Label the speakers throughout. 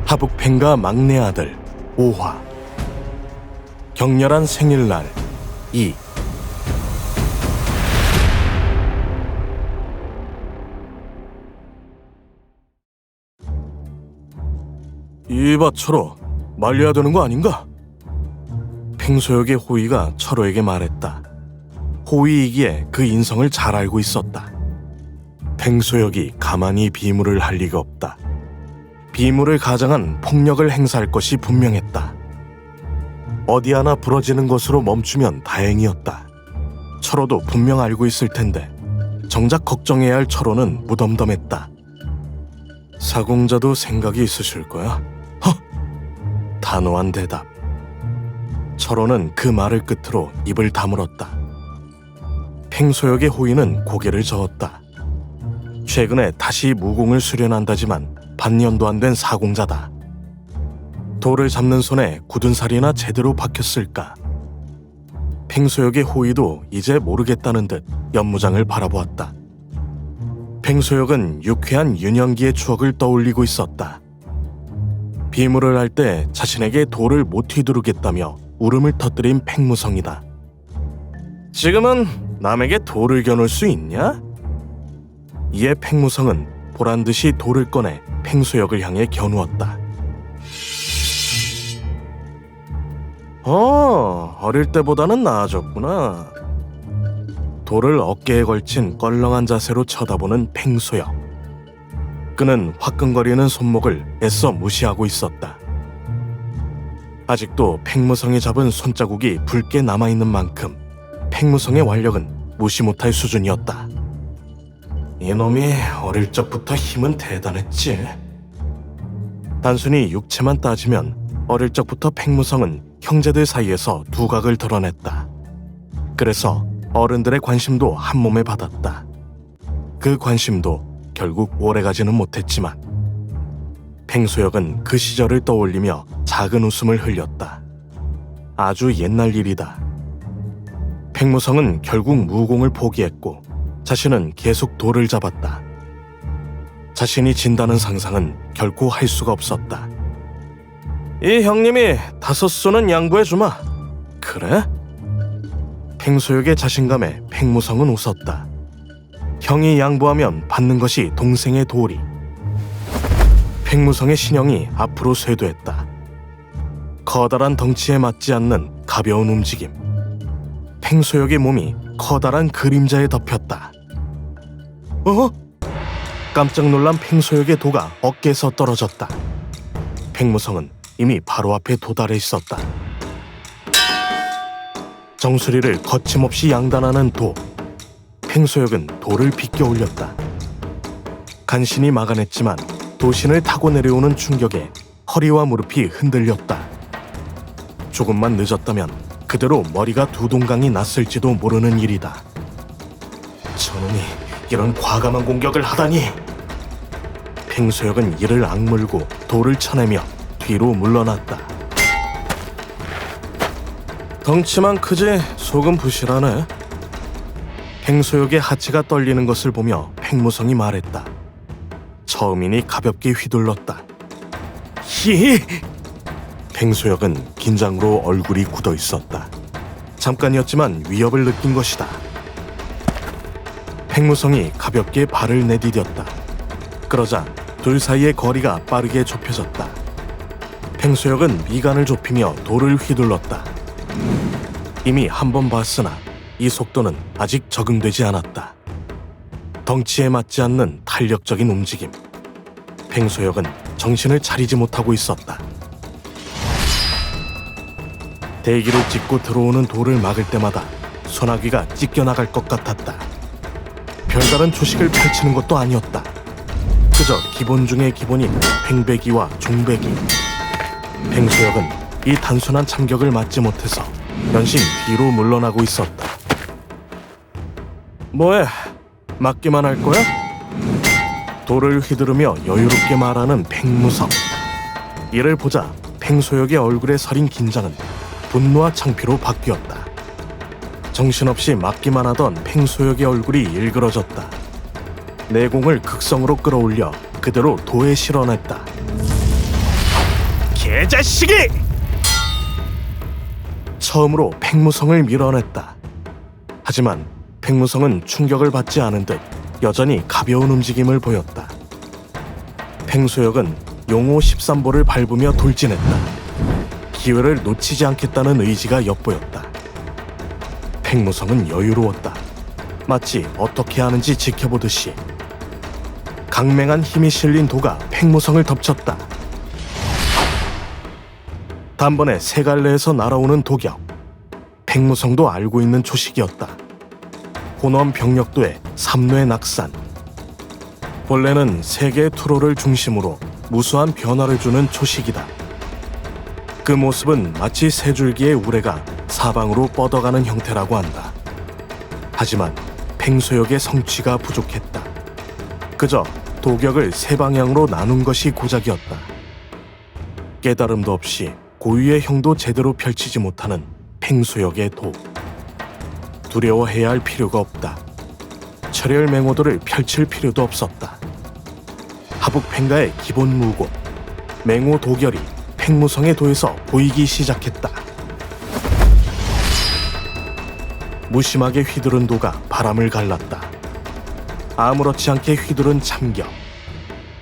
Speaker 1: 하북팽과 막내 아들 오화. 격렬한 생일날 2. 이봐 철호, 말려야 되는 거 아닌가? 팽소역의 호위가 철호에게 말했다. 호위이기에 그 인성을 잘 알고 있었다. 팽소역이 가만히 비물을 할 리가 없다. 비물을 가장한 폭력을 행사할 것이 분명했다. 어디 하나 부러지는 것으로 멈추면 다행이었다. 철호도 분명 알고 있을 텐데 정작 걱정해야 할 철호는 무덤덤했다. 사공자도 생각이 있으실 거야? 단호한 대답. 철호는 그 말을 끝으로 입을 다물었다. 팽소역의 호위는 고개를 저었다. 최근에 다시 무공을 수련한다지만 반년도 안 된 사공자다. 돌을 잡는 손에 굳은 살이나 제대로 박혔을까? 팽소역의 호위도 이제 모르겠다는 듯 연무장을 바라보았다. 팽소역은 유쾌한 유년기의 추억을 떠올리고 있었다. 비물을 할 때 자신에게 돌을 못 휘두르겠다며 울음을 터뜨린 팽무성이다. 지금은 남에게 돌을 겨눌 수 있냐? 이에 팽무성은 보란듯이 돌을 꺼내 팽소역을 향해 겨누었다. 어릴 때보다는 나아졌구나. 돌을 어깨에 걸친 껄렁한 자세로 쳐다보는 팽소역. 그는 화끈거리는 손목을 애써 무시하고 있었다. 아직도 팽무성이 잡은 손자국이 붉게 남아있는 만큼 팽무성의 완력은 무시 못할 수준이었다. 이놈이 어릴 적부터 힘은 대단했지. 단순히 육체만 따지면 어릴 적부터 팽무성은 형제들 사이에서 두각을 드러냈다. 그래서 어른들의 관심도 한 몸에 받았다. 그 관심도 결국 오래가지는 못했지만 팽소역은 그 시절을 떠올리며 작은 웃음을 흘렸다. 아주 옛날 일이다. 팽무성은 결국 무공을 포기했고 자신은 계속 돌을 잡았다. 자신이 진다는 상상은 결코 할 수가 없었다. 이 형님이 5수는 양보해주마. 그래? 팽소역의 자신감에 팽무성은 웃었다. 형이 양보하면 받는 것이 동생의 도리. 팽무성의 신형이 앞으로 쇄도했다. 커다란 덩치에 맞지 않는 가벼운 움직임. 팽소역의 몸이 커다란 그림자에 덮였다. 깜짝 놀란 팽소역의 도가 어깨에서 떨어졌다. 팽무성은 이미 바로 앞에 도달해 있었다. 정수리를 거침없이 양단하는 도. 팽소역은 돌을 비껴 올렸다. 간신히 막아냈지만 도신을 타고 내려오는 충격에 허리와 무릎이 흔들렸다. 조금만 늦었다면 그대로 머리가 두 동강이 났을지도 모르는 일이다. 저놈이 이런 과감한 공격을 하다니. 팽소역은 이를 악물고 돌을 쳐내며 뒤로 물러났다. 덩치만 크지 속은 부실하네. 팽소역의 하체가 떨리는 것을 보며 팽무성이 말했다. 처음이니 가볍게 휘둘렀다. 히! 팽소역은 긴장으로 얼굴이 굳어 있었다. 잠깐이었지만 위협을 느낀 것이다. 팽무성이 가볍게 발을 내디뎠다. 그러자 둘 사이의 거리가 빠르게 좁혀졌다. 팽소역은 미간을 좁히며 돌을 휘둘렀다. 이미 한 번 봤으나 이 속도는 아직 적응되지 않았다. 덩치에 맞지 않는 탄력적인 움직임. 팽소역은 정신을 차리지 못하고 있었다. 대기를 찍고 들어오는 돌을 막을 때마다 소나기가 찢겨나갈 것 같았다. 별다른 조식을 펼치는 것도 아니었다. 그저 기본 중의 기본인 팽배기와 종배기. 팽소역은 이 단순한 참격을 맞지 못해서 연신 뒤로 물러나고 있었다. 뭐해? 맞기만 할 거야? 돌을 휘두르며 여유롭게 말하는 팽무성. 이를 보자 팽소역의 얼굴에 서린 긴장은 분노와 창피로 바뀌었다. 정신없이 맞기만 하던 팽소역의 얼굴이 일그러졌다. 내공을 극성으로 끌어올려 그대로 도에 실어냈다. 개자식이! 처음으로 팽무성을 밀어냈다. 하지만 팽무성은 충격을 받지 않은 듯 여전히 가벼운 움직임을 보였다. 팽소역은 용호 13보를 밟으며 돌진했다. 기회를 놓치지 않겠다는 의지가 엿보였다. 팽무성은 여유로웠다. 마치 어떻게 하는지 지켜보듯이. 강맹한 힘이 실린 도가 팽무성을 덮쳤다. 단번에 세 갈래에서 날아오는 도격. 팽무성도 알고 있는 초식이었다. 혼원 병력도의 삼뇌 낙산. 본래는 세 개의 투로를 중심으로 무수한 변화를 주는 초식이다. 그 모습은 마치 세 줄기의 우레가 사방으로 뻗어가는 형태라고 한다. 하지만 팽소역의 성취가 부족했다. 그저 도격을 세 방향으로 나눈 것이 고작이었다. 깨달음도 없이 고유의 형도 제대로 펼치지 못하는 팽소역의 도. 두려워해야 할 필요가 없다. 철혈 맹호도를 펼칠 필요도 없었다. 하북팽가의 기본 무고, 맹호 도결이 팽무성의 도에서 보이기 시작했다. 무심하게 휘두른 도가 바람을 갈랐다. 아무렇지 않게 휘두른 참격.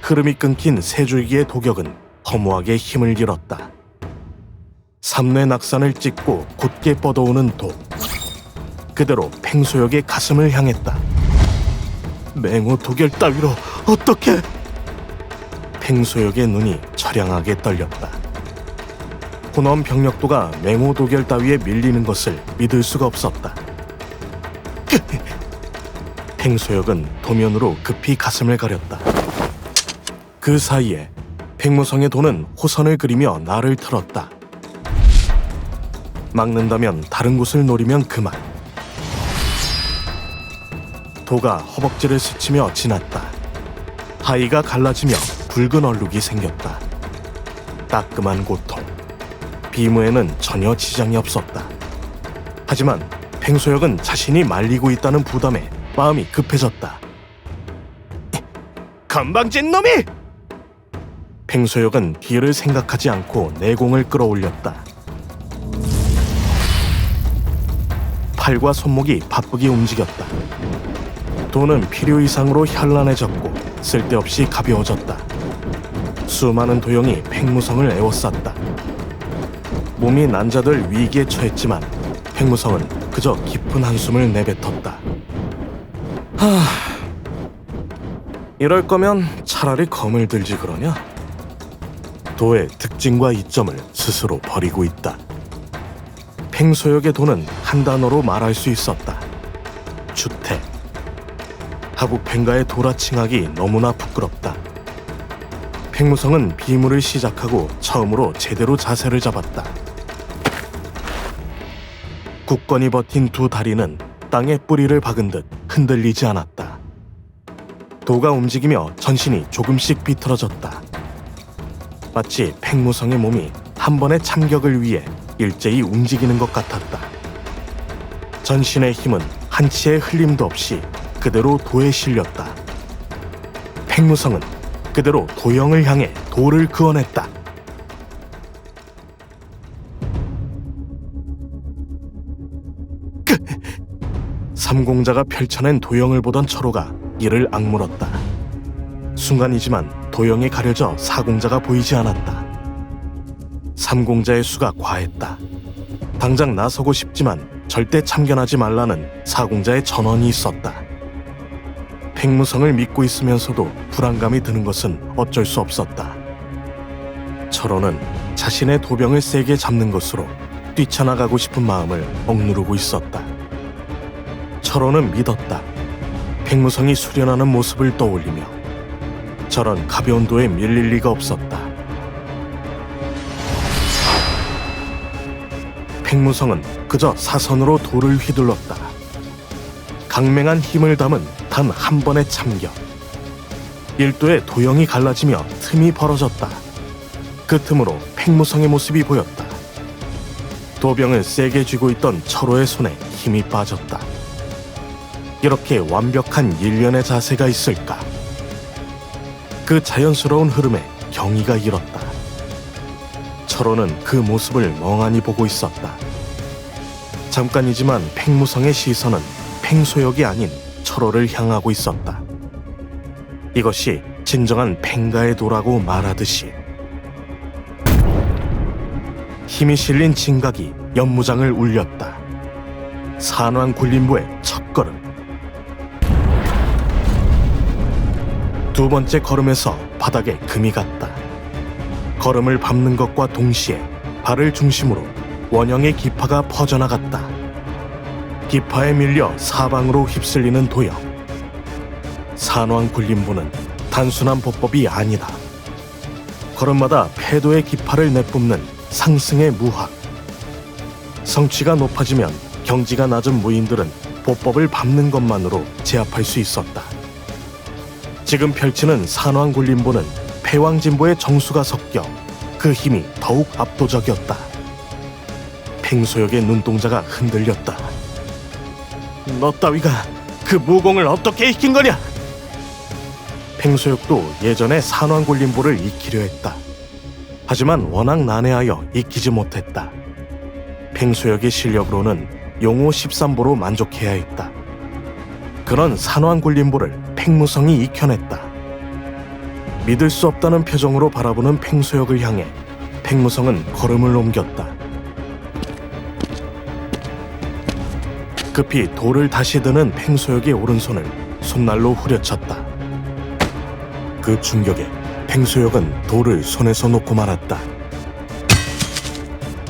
Speaker 1: 흐름이 끊긴 세 줄기의 도격은 허무하게 힘을 잃었다. 삼뇌 낙산을 찍고 곧게 뻗어오는 도. 그대로 팽소역의 가슴을 향했다. 맹호 도결 따위로 어떻게? 팽소역의 눈이 처량하게 떨렸다. 혼원 병력도가 맹호 도결 따위에 밀리는 것을 믿을 수가 없었다. 팽소역은 도면으로 급히 가슴을 가렸다. 그 사이에 팽무성의 도는 호선을 그리며 나를 틀었다. 막는다면 다른 곳을 노리면 그만. 도가 허벅지를 스치며 지났다. 하의가 갈라지며 붉은 얼룩이 생겼다. 따끔한 고통. 비무에는 전혀 지장이 없었다. 하지만 팽소역은 자신이 말리고 있다는 부담에 마음이 급해졌다. 건방진 놈이! 팽소역은 뒤를 생각하지 않고 내공을 끌어올렸다. 팔과 손목이 바쁘게 움직였다. 도는 필요 이상으로 현란해졌고 쓸데없이 가벼워졌다. 수많은 도형이 팽무성을 에워쌌다. 몸이 난자들 위기에 처했지만 팽무성은 그저 깊은 한숨을 내뱉었다. 이럴 거면 차라리 검을 들지 그러냐? 도의 특징과 이점을 스스로 버리고 있다. 팽소역의 도는 한 단어로 말할 수 있었다. 주택. 하북팽가의 도라칭하기 너무나 부끄럽다. 팽무성은 비무를 시작하고 처음으로 제대로 자세를 잡았다. 굳건히 버틴 두 다리는 땅에 뿌리를 박은 듯 흔들리지 않았다. 도가 움직이며 전신이 조금씩 비틀어졌다. 마치 팽무성의 몸이 한 번의 참격을 위해 일제히 움직이는 것 같았다. 전신의 힘은 한치의 흘림도 없이 그대로 도에 실렸다. 팽무성은 그대로 도형을 향해 도를 그어냈다. 삼공자가 펼쳐낸 도형을 보던 철호가 이를 악물었다. 순간이지만 도형이 가려져 사공자가 보이지 않았다. 삼공자의 수가 과했다. 당장 나서고 싶지만 절대 참견하지 말라는 사공자의 전언이 있었다. 팽무성을 믿고 있으면서도 불안감이 드는 것은 어쩔 수 없었다. 철호는 자신의 도병을 세게 잡는 것으로 뛰쳐나가고 싶은 마음을 억누르고 있었다. 철호는 믿었다. 팽무성이 수련하는 모습을 떠올리며 저런 가벼운 도에 밀릴 리가 없었다. 팽무성은 그저 사선으로 돌을 휘둘렀다. 강맹한 힘을 담은 단 한 번의 참격. 일도의 도형이 갈라지며 틈이 벌어졌다. 그 틈으로 팽무성의 모습이 보였다. 도병을 세게 쥐고 있던 철호의 손에 힘이 빠졌다. 이렇게 완벽한 일련의 자세가 있을까? 그 자연스러운 흐름에 경의가 일었다. 철호는 그 모습을 멍하니 보고 있었다. 잠깐이지만 팽무성의 시선은 팽소역이 아닌 철호를 향하고 있었다. 이것이 진정한 팽가의 도라고 말하듯이. 힘이 실린 진각이 연무장을 울렸다. 산왕 굴림부의 첫걸음. 두 번째 걸음에서 바닥에 금이 갔다. 걸음을 밟는 것과 동시에 발을 중심으로 원형의 기파가 퍼져나갔다. 기파에 밀려 사방으로 휩쓸리는 도역. 산왕 굴림부는 단순한 보법이 아니다. 걸음마다 패도의 기파를 내뿜는 상승의 무학. 성취가 높아지면 경지가 낮은 무인들은 보법을 밟는 것만으로 제압할 수 있었다. 지금 펼치는 산왕 굴림부는 패왕진보의 정수가 섞여 그 힘이 더욱 압도적이었다. 팽소역의 눈동자가 흔들렸다. 너 따위가 그 무공을 어떻게 익힌 거냐? 팽소역도 예전에 산왕 굴림보를 익히려 했다. 하지만 워낙 난해하여 익히지 못했다. 팽소역의 실력으로는 용호 13보로 만족해야 했다. 그런 산왕 굴림보를 팽무성이 익혀냈다. 믿을 수 없다는 표정으로 바라보는 팽소역을 향해 팽무성은 걸음을 옮겼다. 급히 돌을 다시 드는 팽소역의 오른손을 손날로 후려쳤다. 그 충격에 팽소역은 돌을 손에서 놓고 말았다.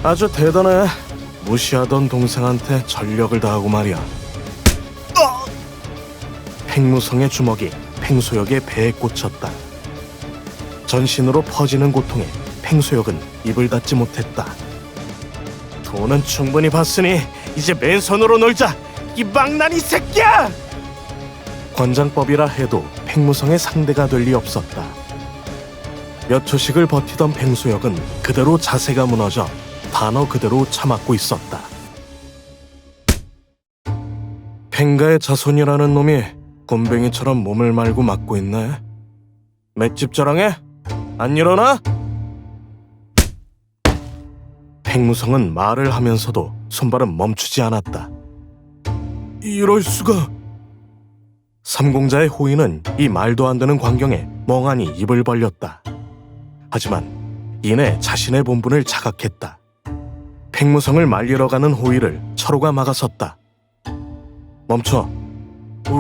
Speaker 1: 아주 대단해. 무시하던 동생한테 전력을 다하고 말이야. 팽무성의 주먹이 팽소역의 배에 꽂혔다. 전신으로 퍼지는 고통에 팽소역은 입을 닫지 못했다. 돈은 충분히 봤으니 이제 맨손으로 놀자, 이 망나니 새끼야! 관장법이라 해도 팽무성의 상대가 될 리 없었다. 몇 초씩을 버티던 팽소역은 그대로 자세가 무너져 단어 그대로 참았고 있었다. 팽가의 자손이라는 놈이 곰뱅이처럼 몸을 말고 맞고 있네. 맷집 자랑해? 안 일어나? 팽무성은 말을 하면서도 손발은 멈추지 않았다. 이럴 수가... 삼공자의 호인은 이 말도 안 되는 광경에 멍하니 입을 벌렸다. 하지만 이내 자신의 본분을 자각했다. 팽무성을 말리러 가는 호의를 철호가 막아섰다. 멈춰.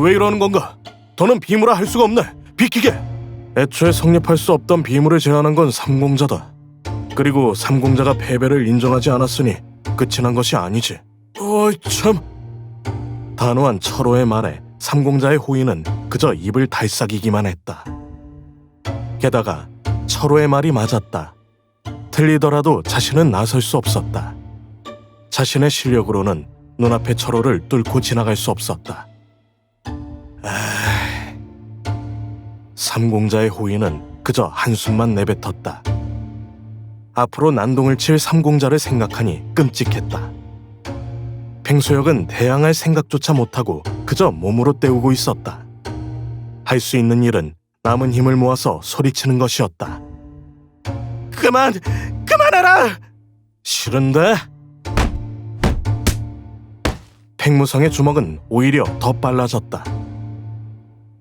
Speaker 1: 왜 이러는 건가? 더는 비무라 할 수가 없네. 비키게. 애초에 성립할 수 없던 비무를 제안한 건 삼공자다. 그리고 삼공자가 패배를 인정하지 않았으니 끝이 난 것이 아니지. 참. 단호한 철호의 말에 삼공자의 호의는 그저 입을 달싹이기만 했다. 게다가 철호의 말이 맞았다. 틀리더라도 자신은 나설 수 없었다. 자신의 실력으로는 눈앞의 철호를 뚫고 지나갈 수 없었다. 삼공자의 호의는 그저 한숨만 내뱉었다. 앞으로 난동을 칠 삼공자를 생각하니 끔찍했다. 팽소역은 대항할 생각조차 못하고 그저 몸으로 때우고 있었다. 할 수 있는 일은 남은 힘을 모아서 소리치는 것이었다. 그만해라! 싫은데? 팽무성의 주먹은 오히려 더 빨라졌다.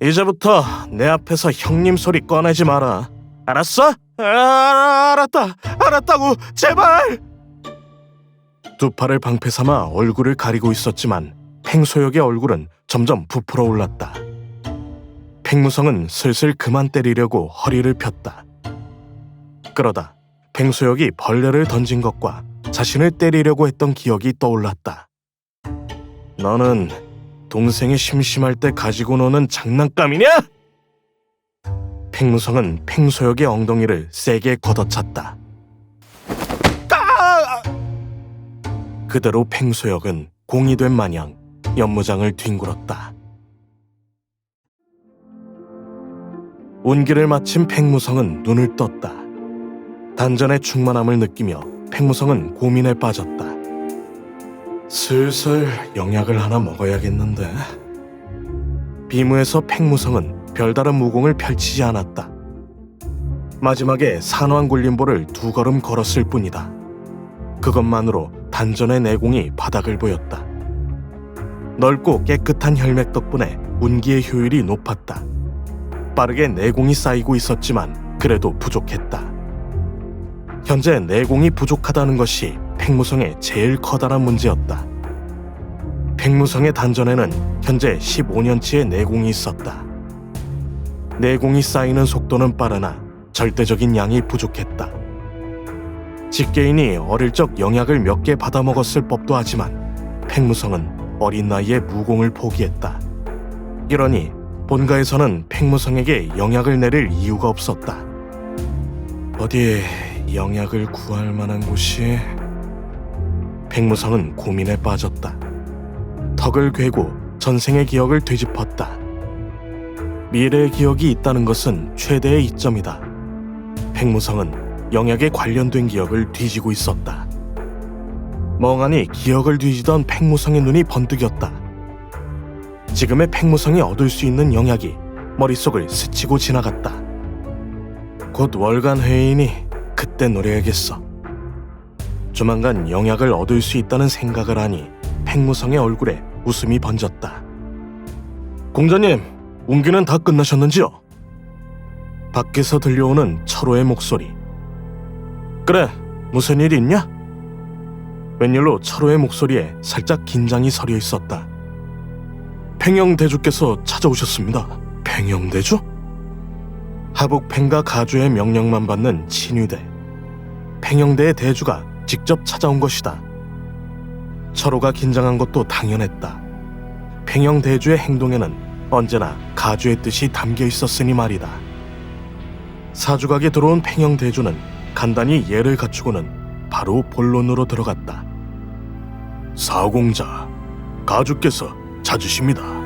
Speaker 1: 이제부터 내 앞에서 형님 소리 꺼내지 마라. 알았어? 알았다고, 제발! 두 팔을 방패 삼아 얼굴을 가리고 있었지만 팽소역의 얼굴은 점점 부풀어 올랐다. 팽무성은 슬슬 그만 때리려고 허리를 폈다. 그러다 팽소역이 벌레를 던진 것과 자신을 때리려고 했던 기억이 떠올랐다. 너는 동생이 심심할 때 가지고 노는 장난감이냐? 팽무성은 팽소역의 엉덩이를 세게 걷어찼다. 그대로 팽소역은 공이 된 마냥 연무장을 뒹굴었다. 운기를 마친 팽무성은 눈을 떴다. 단전의 충만함을 느끼며 팽무성은 고민에 빠졌다. 슬슬 영약을 하나 먹어야겠는데. 비무에서 팽무성은 별다른 무공을 펼치지 않았다. 마지막에 산왕굴림보를 2걸음 걸었을 뿐이다. 그것만으로 단전의 내공이 바닥을 보였다. 넓고 깨끗한 혈맥 덕분에 운기의 효율이 높았다. 빠르게 내공이 쌓이고 있었지만 그래도 부족했다. 현재 내공이 부족하다는 것이 팽무성의 제일 커다란 문제였다. 팽무성의 단전에는 현재 15년치의 내공이 있었다. 내공이 쌓이는 속도는 빠르나 절대적인 양이 부족했다. 직계인이 어릴 적 영약을 몇 개 받아먹었을 법도 하지만 팽무성은 어린 나이에 무공을 포기했다. 이러니 본가에서는 팽무성에게 영약을 내릴 이유가 없었다. 어디 영약을 구할 만한 곳이... 팽무성은 고민에 빠졌다. 턱을 괴고 전생의 기억을 되짚었다. 미래의 기억이 있다는 것은 최대의 이점이다. 팽무성은 영약에 관련된 기억을 뒤지고 있었다. 멍하니 기억을 뒤지던 팽무성의 눈이 번뜩였다. 지금의 팽무성이 얻을 수 있는 영약이 머릿속을 스치고 지나갔다. 곧 월간 회의니 그때 노려야겠어. 조만간 영약을 얻을 수 있다는 생각을 하니 팽무성의 얼굴에 웃음이 번졌다. 공자님, 운기는 다 끝나셨는지요? 밖에서 들려오는 철호의 목소리. 그래, 무슨 일 있냐? 웬일로 철호의 목소리에 살짝 긴장이 서려 있었다. 팽영대주께서 찾아오셨습니다. 팽영대주? 하북팽과 가주의 명령만 받는 친위대. 팽영대의 대주가 직접 찾아온 것이다. 철호가 긴장한 것도 당연했다. 팽영대주의 행동에는 언제나 가주의 뜻이 담겨 있었으니 말이다. 사주각에 들어온 팽영대주는 간단히 예를 갖추고는 바로 본론으로 들어갔다. 사공자, 가주께서 찾으십니다.